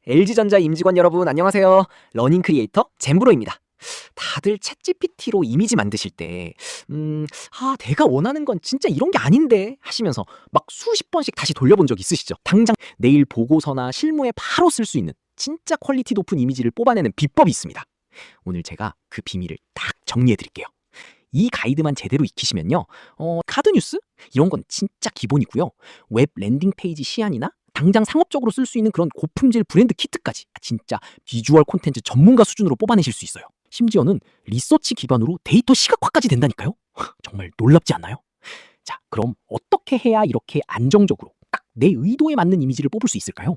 LG전자 임직원 여러분 안녕하세요. 러닝 크리에이터 젠브로입니다. 다들 챗GPT로 이미지 만드실 때 내가 원하는 건 진짜 이런 게 아닌데 하시면서 막 수십 번씩 다시 돌려본 적 있으시죠? 당장 내일 보고서나 실무에 바로 쓸 수 있는 진짜 퀄리티 높은 이미지를 뽑아내는 비법이 있습니다. 오늘 제가 그 비밀을 딱 정리해 드릴게요. 이 가이드만 제대로 익히시면요. 카드 뉴스? 이런 건 진짜 기본이고요. 웹 랜딩 페이지 시안이나 당장 상업적으로 쓸 수 있는 그런 고품질 브랜드 키트까지 진짜 비주얼 콘텐츠 전문가 수준으로 뽑아내실 수 있어요. 심지어는 리서치 기반으로 데이터 시각화까지 된다니까요. 정말 놀랍지 않나요? 자, 그럼 어떻게 해야 이렇게 안정적으로 딱 내 의도에 맞는 이미지를 뽑을 수 있을까요?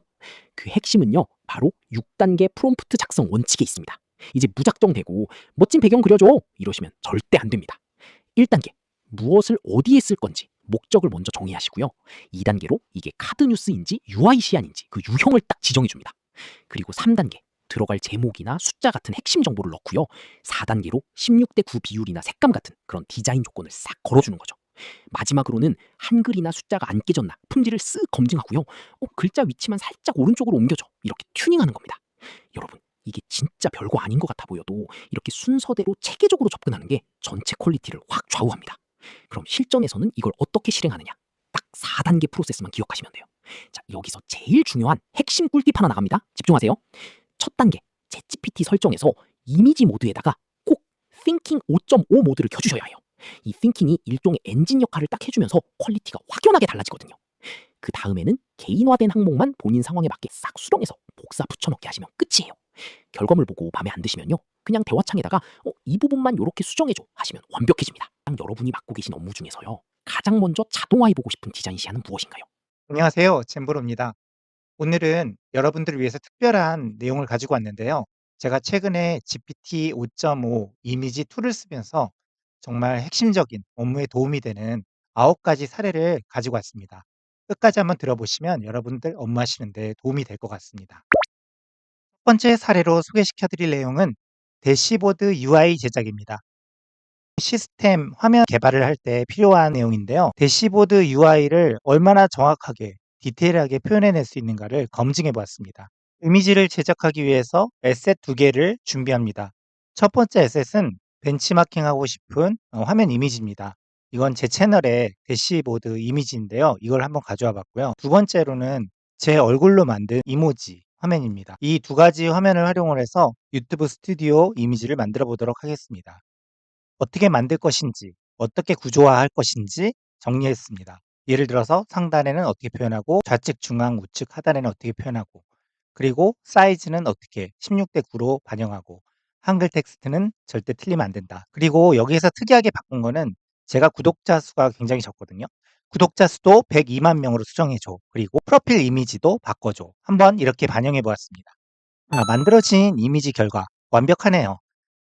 그 핵심은요, 바로 6단계 프롬프트 작성 원칙에 있습니다. 이제 무작정 대고 멋진 배경 그려줘 이러시면 절대 안 됩니다. 1단계, 무엇을 어디에 쓸 건지 목적을 먼저 정의하시고요. 2단계로 이게 카드 뉴스인지 UI 시안인지 그 유형을 딱 지정해 줍니다. 그리고 3단계, 들어갈 제목이나 숫자 같은 핵심 정보를 넣고요. 4단계로 16대 9 비율이나 색감 같은 그런 디자인 조건을 싹 걸어주는 거죠. 마지막으로는 한글이나 숫자가 안 깨졌나 품질을 쓱 검증하고요. 글자 위치만 살짝 오른쪽으로 옮겨줘 이렇게 튜닝하는 겁니다. 여러분, 이게 진짜 별거 아닌 것 같아 보여도 이렇게 순서대로 체계적으로 접근하는 게 전체 퀄리티를 확 좌우합니다. 그럼 실전에서는 이걸 어떻게 실행하느냐? 딱 4단계 프로세스만 기억하시면 돼요. 자, 여기서 제일 중요한 핵심 꿀팁 하나 나갑니다. 집중하세요. 첫 단계, 챗GPT 설정에서 이미지 모드에다가 꼭 Thinking 5.5 모드를 켜주셔야 해요. 이 Thinking이 일종의 엔진 역할을 딱 해주면서 퀄리티가 확연하게 달라지거든요. 그 다음에는 개인화된 항목만 본인 상황에 맞게 싹 수정해서 복사 붙여넣기 하시면 끝이에요. 결과물 보고 마음에 안 드시면요, 그냥 대화창에다가 이 부분만 이렇게 수정해줘 하시면 완벽해집니다. 여러분이 맡고 계신 업무 중에서요, 가장 먼저 자동화해보고 싶은 디자인 시안은 무엇인가요? 안녕하세요. 젠보로입니다. 오늘은 여러분들을 위해서 특별한 내용을 가지고 왔는데요. 제가 최근에 GPT 5.5 이미지 툴을 쓰면서 정말 핵심적인 업무에 도움이 되는 9가지 사례를 가지고 왔습니다. 끝까지 한번 들어보시면 여러분들 업무하시는 데 도움이 될 것 같습니다. 첫 번째 사례로 소개시켜 드릴 내용은 대시보드 UI 제작입니다. 시스템 화면 개발을 할 때 필요한 내용인데요. 대시보드 UI를 얼마나 정확하게 디테일하게 표현해낼 수 있는가를 검증해 보았습니다. 이미지를 제작하기 위해서 에셋 두 개를 준비합니다. 첫 번째 에셋은 벤치마킹하고 싶은 화면 이미지입니다. 이건 제 채널의 대시보드 이미지인데요. 이걸 한번 가져와 봤고요. 두 번째로는 제 얼굴로 만든 이모지 화면입니다. 이 두 가지 화면을 활용을 해서 유튜브 스튜디오 이미지를 만들어 보도록 하겠습니다. 어떻게 만들 것인지, 어떻게 구조화할 것인지 정리했습니다. 예를 들어서 상단에는 어떻게 표현하고, 좌측, 중앙, 우측, 하단에는 어떻게 표현하고, 그리고 사이즈는 어떻게 16대 9로 반영하고, 한글 텍스트는 절대 틀리면 안 된다. 그리고 여기에서 특이하게 바꾼 거는 제가 구독자 수가 굉장히 적거든요. 구독자 수도 102만 명으로 수정해줘. 그리고 프로필 이미지도 바꿔줘. 한번 이렇게 반영해 보았습니다. 만들어진 이미지 결과 완벽하네요.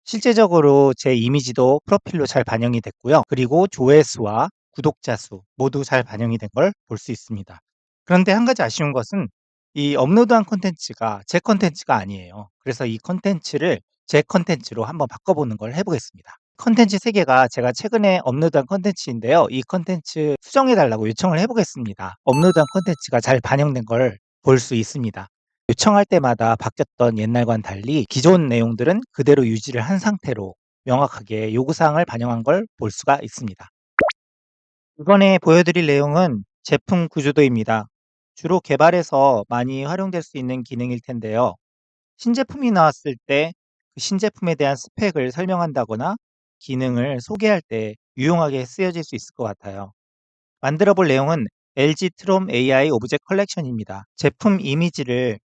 실제적으로 제 이미지도 프로필로 잘 반영이 됐고요. 그리고 조회수와 구독자 수 모두 잘 반영이 된 걸 볼 수 있습니다. 그런데 한 가지 아쉬운 것은 이 업로드한 콘텐츠가 제 콘텐츠가 아니에요. 그래서 이 콘텐츠를 제 콘텐츠로 한번 바꿔보는 걸 해보겠습니다. 콘텐츠 3개가 제가 최근에 업로드한 콘텐츠인데요. 이 콘텐츠 수정해 달라고 요청을 해보겠습니다. 업로드한 콘텐츠가 잘 반영된 걸 볼 수 있습니다. 요청할 때마다 바뀌었던 옛날과는 달리 기존 내용들은 그대로 유지를 한 상태로 명확하게 요구사항을 반영한 걸 볼 수가 있습니다. 이번에 보여드릴 내용은 제품 구조도입니다. 주로 개발에서 많이 활용될 수 있는 기능일 텐데요. 신제품이 나왔을 때 그 신제품에 대한 스펙을 설명한다거나 기능을 소개할 때 유용하게 쓰여질 수 있을 것 같아요. 만들어 볼 내용은 LG 트롬 AI 오브젝트 컬렉션입니다. 제품 이미지를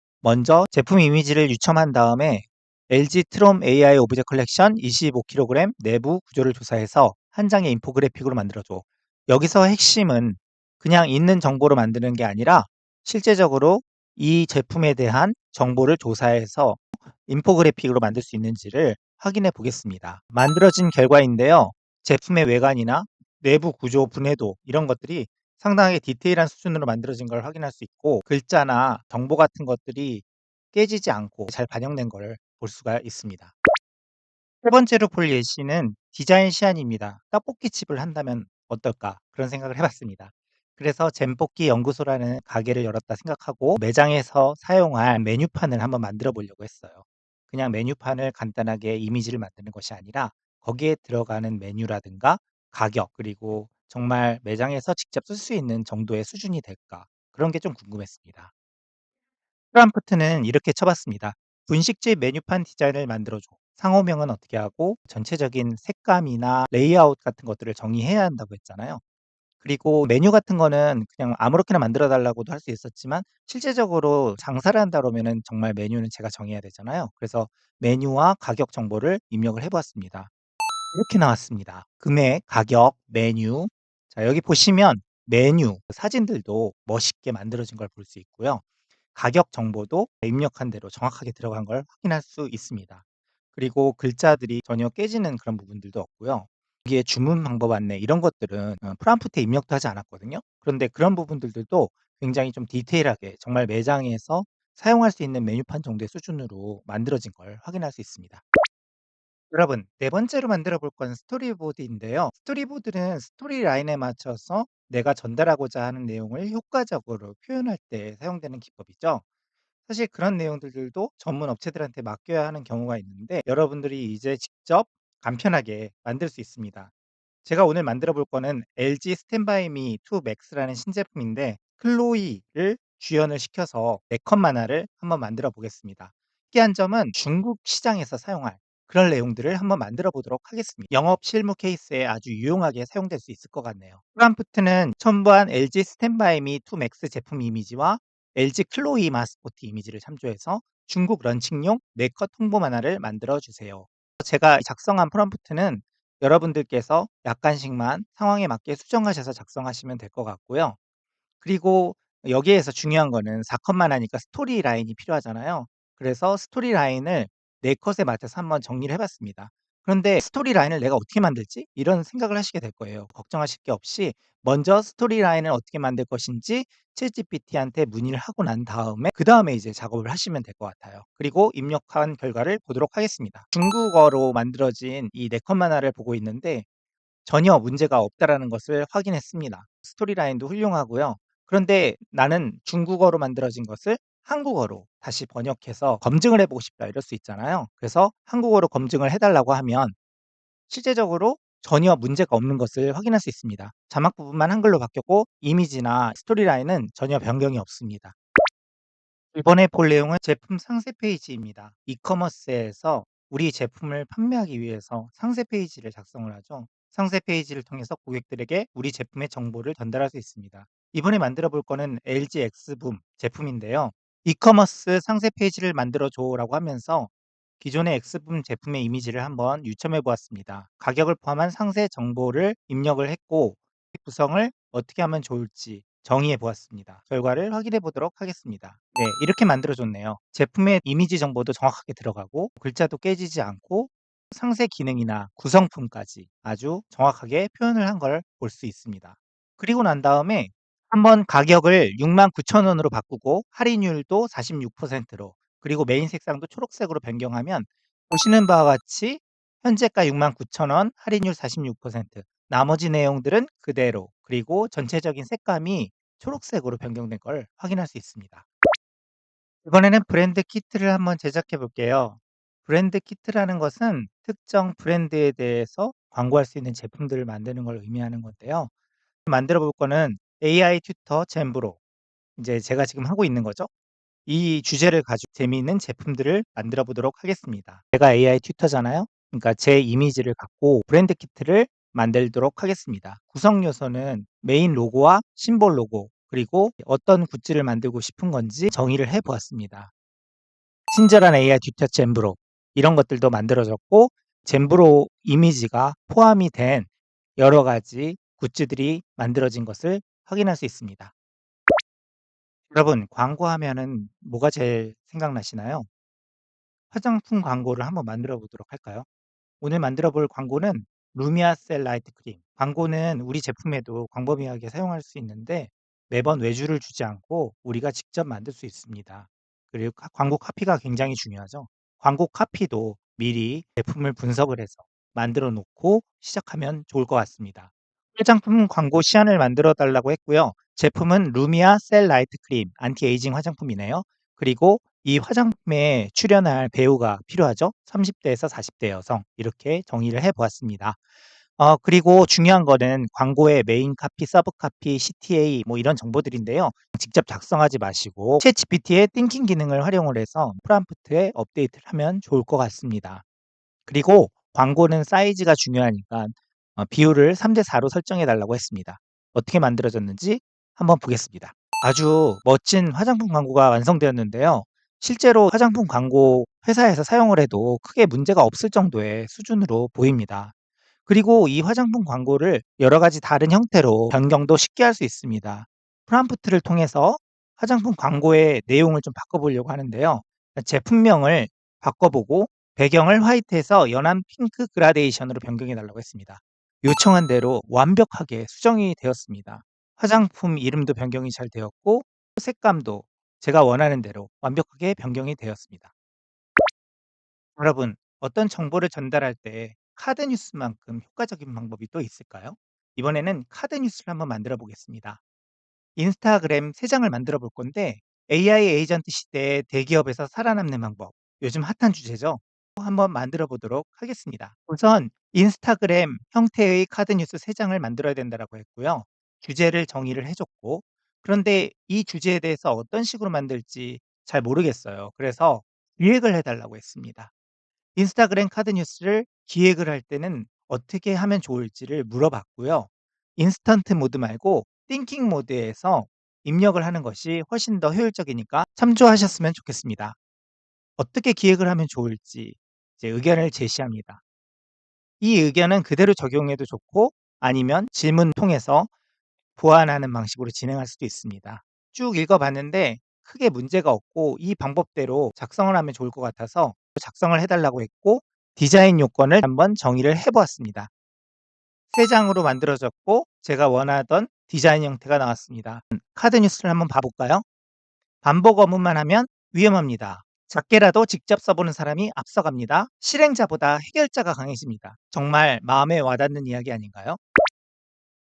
유첨한 다음에 LG 트롬 AI 오브젝트 컬렉션 25kg 내부 구조를 조사해서 한 장의 인포그래픽으로 만들어줘. 여기서 핵심은 그냥 있는 정보로 만드는 게 아니라 실제적으로 이 제품에 대한 정보를 조사해서 인포그래픽으로 만들 수 있는지를 확인해 보겠습니다. 만들어진 결과인데요. 제품의 외관이나 내부 구조, 분해도 이런 것들이 상당하게 디테일한 수준으로 만들어진 걸 확인할 수 있고, 글자나 정보 같은 것들이 깨지지 않고 잘 반영된 걸 볼 수가 있습니다. 세 번째로 볼 예시는 디자인 시안입니다. 떡볶이 칩을 한다면 어떨까? 그런 생각을 해봤습니다. 그래서 잼뽑기 연구소라는 가게를 열었다 생각하고 매장에서 사용할 메뉴판을 한번 만들어 보려고 했어요. 그냥 메뉴판을 간단하게 이미지를 만드는 것이 아니라 거기에 들어가는 메뉴라든가 가격 그리고 정말 매장에서 직접 쓸 수 있는 정도의 수준이 될까 그런 게 좀 궁금했습니다. 프롬프트는 이렇게 쳐 봤습니다. "분식집 메뉴판 디자인을 만들어 줘." 상호명은 어떻게 하고 전체적인 색감이나 레이아웃 같은 것들을 정의해야 한다고 했잖아요. 그리고 메뉴 같은 거는 그냥 아무렇게나 만들어 달라고도 할 수 있었지만 실제적으로 장사를 한다 그러면은 정말 메뉴는 제가 정해야 되잖아요. 그래서 메뉴와 가격 정보를 입력을 해 보았습니다. 이렇게 나왔습니다. 금액, 가격, 메뉴. 자, 여기 보시면 메뉴 사진들도 멋있게 만들어진 걸 볼 수 있고요. 가격 정보도 입력한 대로 정확하게 들어간 걸 확인할 수 있습니다. 그리고 글자들이 전혀 깨지는 그런 부분들도 없고요. 여기에 주문 방법 안내 이런 것들은 프롬프트에 입력도 하지 않았거든요. 그런데 그런 부분들도 굉장히 좀 디테일하게 정말 매장에서 사용할 수 있는 메뉴판 정도의 수준으로 만들어진 걸 확인할 수 있습니다. 여러분, 네 번째로 만들어 볼 건 스토리보드인데요. 스토리보드는 스토리 라인에 맞춰서 내가 전달하고자 하는 내용을 효과적으로 표현할 때 사용되는 기법이죠. 사실 그런 내용들도 전문 업체들한테 맡겨야 하는 경우가 있는데 여러분들이 이제 직접 간편하게 만들 수 있습니다. 제가 오늘 만들어 볼 거는 LG 스탠바이 미 2 맥스라는 신제품인데 클로이를 주연을 시켜서 네컷 만화를 한번 만들어 보겠습니다. 특이한 점은 중국 시장에서 사용할 그런 내용들을 한번 만들어 보도록 하겠습니다. 영업 실무 케이스에 아주 유용하게 사용될 수 있을 것 같네요. 프롬프트는 첨부한 LG 스탠바이 미 2 맥스 제품 이미지와 LG 클로이 마스코트 이미지를 참조해서 중국 런칭용 네컷 홍보 만화를 만들어 주세요. 제가 작성한 프롬프트는 여러분들께서 약간씩만 상황에 맞게 수정하셔서 작성하시면 될 것 같고요. 그리고 여기에서 중요한 거는 4 컷만 하니까 스토리 라인이 필요하잖아요. 그래서 스토리 라인을 4 컷에 맞춰서 한번 정리를 해 봤습니다. 그런데 '스토리 라인을 내가 어떻게 만들지?' 이런 생각을 하시게 될 거예요. 걱정하실 게 없이 먼저 스토리 라인을 어떻게 만들 것인지 챗GPT한테 문의를 하고 난 다음에 그다음에 이제 작업을 하시면 될 것 같아요. 그리고 입력한 결과를 보도록 하겠습니다. 중국어로 만들어진 이 4컷 만화를 보고 있는데 전혀 문제가 없다라는 것을 확인했습니다. 스토리 라인도 훌륭하고요. 그런데 나는 중국어로 만들어진 것을 한국어로 다시 번역해서 검증을 해 보고 싶다 이럴 수 있잖아요. 그래서 한국어로 검증을 해 달라고 하면 실제적으로 전혀 문제가 없는 것을 확인할 수 있습니다. 자막 부분만 한글로 바뀌었고 이미지나 스토리 라인은 전혀 변경이 없습니다. 이번에 볼 내용은 제품 상세 페이지입니다. 이커머스에서 우리 제품을 판매하기 위해서 상세 페이지를 작성을 하죠. 상세 페이지를 통해서 고객들에게 우리 제품의 정보를 전달할 수 있습니다. 이번에 만들어 볼 거는 LG 엑스붐 제품인데요. 이커머스 상세 페이지를 만들어 줘라고 하면서 기존의 엑스붐 제품의 이미지를 한번 유첨해 보았습니다. 가격을 포함한 상세 정보를 입력을 했고 구성을 어떻게 하면 좋을지 정의해 보았습니다. 결과를 확인해 보도록 하겠습니다. 네, 이렇게 만들어 줬네요. 제품의 이미지 정보도 정확하게 들어가고 글자도 깨지지 않고 상세 기능이나 구성품까지 아주 정확하게 표현을 한 걸 볼 수 있습니다. 그리고 난 다음에 한번 가격을 69,000원으로 바꾸고 할인율도 46%로 그리고 메인 색상도 초록색으로 변경하면 보시는 바와 같이 현재가 69,000원, 할인율 46%, 나머지 내용들은 그대로 그리고 전체적인 색감이 초록색으로 변경된 걸 확인할 수 있습니다. 이번에는 브랜드 키트를 한번 제작해 볼게요. 브랜드 키트라는 것은 특정 브랜드에 대해서 광고할 수 있는 제품들을 만드는 걸 의미하는 건데요. 만들어 볼 거는 AI 튜터 젠브로 이제 제가 지금 하고 있는 거죠. 이 주제를 가지고 재미있는 제품들을 만들어 보도록 하겠습니다. 제가 AI 튜터잖아요. 그러니까 제 이미지를 갖고 브랜드 키트를 만들도록 하겠습니다. 구성 요소는 메인 로고와 심볼 로고 그리고 어떤 굿즈를 만들고 싶은 건지 정의를 해 보았습니다. 친절한 AI 튜터 젠브로 이런 것들도 만들어졌고 젠브로 이미지가 포함이 된 여러 가지 굿즈들이 만들어진 것을 확인할 수 있습니다. 여러분 광고하면은 뭐가 제일 생각나시나요? 화장품 광고를 한번 만들어 보도록 할까요? 오늘 만들어 볼 광고는 루미아 셀 라이트 크림. 광고는 우리 제품에도 광범위하게 사용할 수 있는데 매번 외주를 주지 않고 우리가 직접 만들 수 있습니다. 그리고 광고 카피가 굉장히 중요하죠. 광고 카피도 미리 제품을 분석을 해서 만들어 놓고 시작하면 좋을 것 같습니다. 화장품 광고 시안을 만들어 달라고 했고요. 제품은 루미아 셀 라이트 크림 안티에이징 화장품이네요. 그리고 이 화장품에 출연할 배우가 필요하죠. 30 대에서 40대 여성 이렇게 정의를 해 보았습니다. 그리고 중요한 거는 광고의 메인 카피, 서브 카피, CTA 뭐 이런 정보들인데요. 직접 작성하지 마시고 챗GPT의 띵킹 기능을 활용을 해서 프롬프트에 업데이트를 하면 좋을 것 같습니다. 그리고 광고는 사이즈가 중요하니까 비율을 3대 4로 설정해 달라고 했습니다. 어떻게 만들어졌는지 한번 보겠습니다. 아주 멋진 화장품 광고가 완성되었는데요. 실제로 화장품 광고 회사에서 사용을 해도 크게 문제가 없을 정도의 수준으로 보입니다. 그리고 이 화장품 광고를 여러 가지 다른 형태로 변경도 쉽게 할 수 있습니다. 프롬프트를 통해서 화장품 광고의 내용을 좀 바꿔보려고 하는데요. 제품명을 바꿔보고 배경을 화이트에서 연한 핑크 그라데이션으로 변경해 달라고 했습니다. 요청한 대로 완벽하게 수정이 되었습니다. 화장품 이름도 변경이 잘 되었고 색감도 제가 원하는 대로 완벽하게 변경이 되었습니다. 여러분, 어떤 정보를 전달할 때 카드 뉴스만큼 효과적인 방법이 또 있을까요? 이번에는 카드 뉴스를 한번 만들어 보겠습니다. 인스타그램 3장을 만들어 볼 건데 AI 에이전트 시대에 대기업에서 살아남는 방법. 요즘 핫한 주제죠. 한번 만들어 보도록 하겠습니다. 우선 인스타그램 형태의 카드 뉴스 3장을 만들어야 된다라고 했고요. 주제를 정의를 해 줬고 그런데 이 주제에 대해서 어떤 식으로 만들지 잘 모르겠어요. 그래서 기획을 해 달라고 했습니다. 인스타그램 카드 뉴스를 기획을 할 때는 어떻게 하면 좋을지를 물어봤고요. 인스턴트 모드 말고 띵킹 모드에서 입력을 하는 것이 훨씬 더 효율적이니까 참조하셨으면 좋겠습니다. 어떻게 기획을 하면 좋을지 이제 의견을 제시합니다. 이 의견은 그대로 적용해도 좋고 아니면 질문 통해서 보완하는 방식으로 진행할 수도 있습니다. 쭉 읽어봤는데 크게 문제가 없고 이 방법대로 작성을 하면 좋을 것 같아서 작성을 해달라고 했고 디자인 요건을 한번 정의를 해보았습니다. 3장으로 만들어졌고 제가 원하던 디자인 형태가 나왔습니다. 카드 뉴스를 한번 봐볼까요? 반복 업무만 하면 위험합니다. 작게라도 직접 써보는 사람이 앞서갑니다. 실행자보다 해결자가 강해집니다. 정말 마음에 와닿는 이야기 아닌가요?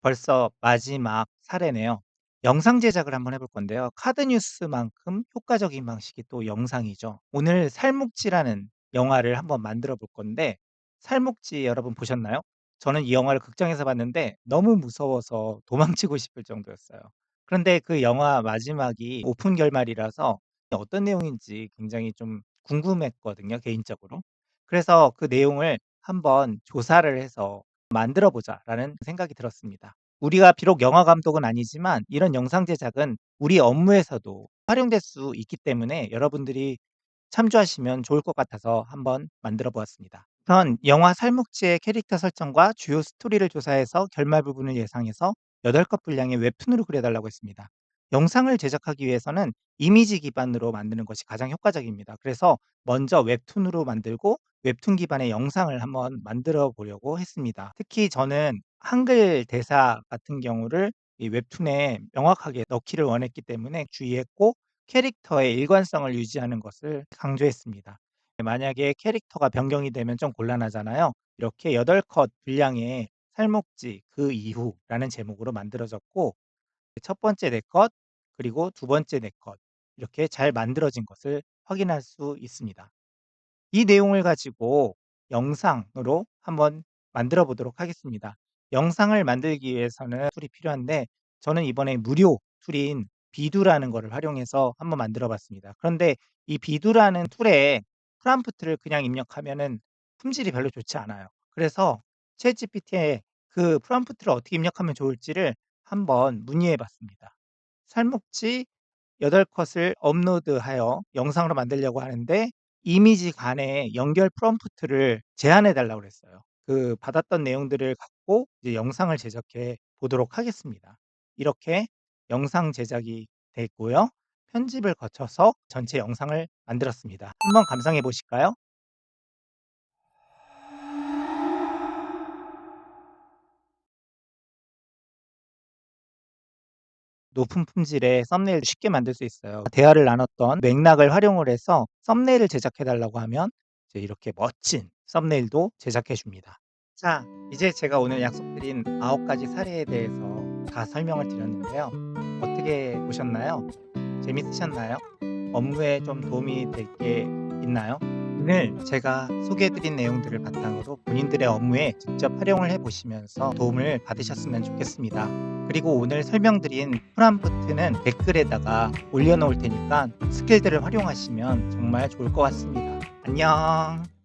벌써 마지막 사례네요. 영상 제작을 한번 해볼 건데요. 카드 뉴스만큼 효과적인 방식이 또 영상이죠. 오늘 살묵지라는 영화를 한번 만들어 볼 건데 살묵지 여러분 보셨나요? 저는 이 영화를 극장에서 봤는데 너무 무서워서 도망치고 싶을 정도였어요. 그런데 그 영화 마지막이 오픈 결말이라서 어떤 내용인지 굉장히 좀 궁금했거든요, 개인적으로. 그래서 그 내용을 한번 조사를 해서 만들어 보자라는 생각이 들었습니다. 우리가 비록 영화 감독은 아니지만 이런 영상 제작은 우리 업무에서도 활용될 수 있기 때문에 여러분들이 참조하시면 좋을 것 같아서 한번 만들어 보았습니다. 우선 영화 살묵지의 캐릭터 설정과 주요 스토리를 조사해서 결말 부분을 예상해서 8컷 분량의 웹툰으로 그려달라고 했습니다. 영상을 제작하기 위해서는 이미지 기반으로 만드는 것이 가장 효과적입니다. 그래서 먼저 웹툰으로 만들고 웹툰 기반의 영상을 한번 만들어 보려고 했습니다. 특히 저는 한글 대사 같은 경우를 이 웹툰에 명확하게 넣기를 원했기 때문에 주의했고 캐릭터의 일관성을 유지하는 것을 강조했습니다. 만약에 캐릭터가 변경이 되면 좀 곤란하잖아요. 이렇게 8컷 분량의 살목지 그 이후라는 제목으로 만들어졌고 첫 번째 4컷 그리고 두 번째 4컷 이렇게 잘 만들어진 것을 확인할 수 있습니다. 이 내용을 가지고 영상으로 한번 만들어 보도록 하겠습니다. 영상을 만들기 위해서는 툴이 필요한데 저는 이번에 무료 툴인 비두라는 거를 활용해서 한번 만들어 봤습니다. 그런데 이 비두라는 툴에 프롬프트를 그냥 입력하면은 품질이 별로 좋지 않아요. 그래서 챗GPT에 그 프롬프트를 어떻게 입력하면 좋을지를 한번 문의해 봤습니다. 살목지 8컷을 업로드하여 영상으로 만들려고 하는데 이미지 간의 연결 프롬프트를 제한해 달라고 그랬어요. 그 받았던 내용들을 갖고 이제 영상을 제작해 보도록 하겠습니다. 이렇게 영상 제작이 됐고요. 편집을 거쳐서 전체 영상을 만들었습니다. 한번 감상해 보실까요? 높은 품질의 썸네일도 쉽게 만들 수 있어요. 대화를 나눴던 맥락을 활용을 해서 썸네일을 제작해 달라고 하면 이제 이렇게 멋진 썸네일도 제작해 줍니다. 자, 이제 제가 오늘 약속드린 9가지 사례에 대해서 다 설명을 드렸는데요. 어떻게 보셨나요? 재밌으셨나요? 업무에 좀 도움이 될 게 있나요? 오늘 제가 소개해드린 내용들을 바탕으로 본인들의 업무에 직접 활용을 해보시면서 도움을 받으셨으면 좋겠습니다. 그리고 오늘 설명드린 프롬프트는 댓글에다가 올려놓을 테니까 스킬들을 활용하시면 정말 좋을 것 같습니다. 안녕!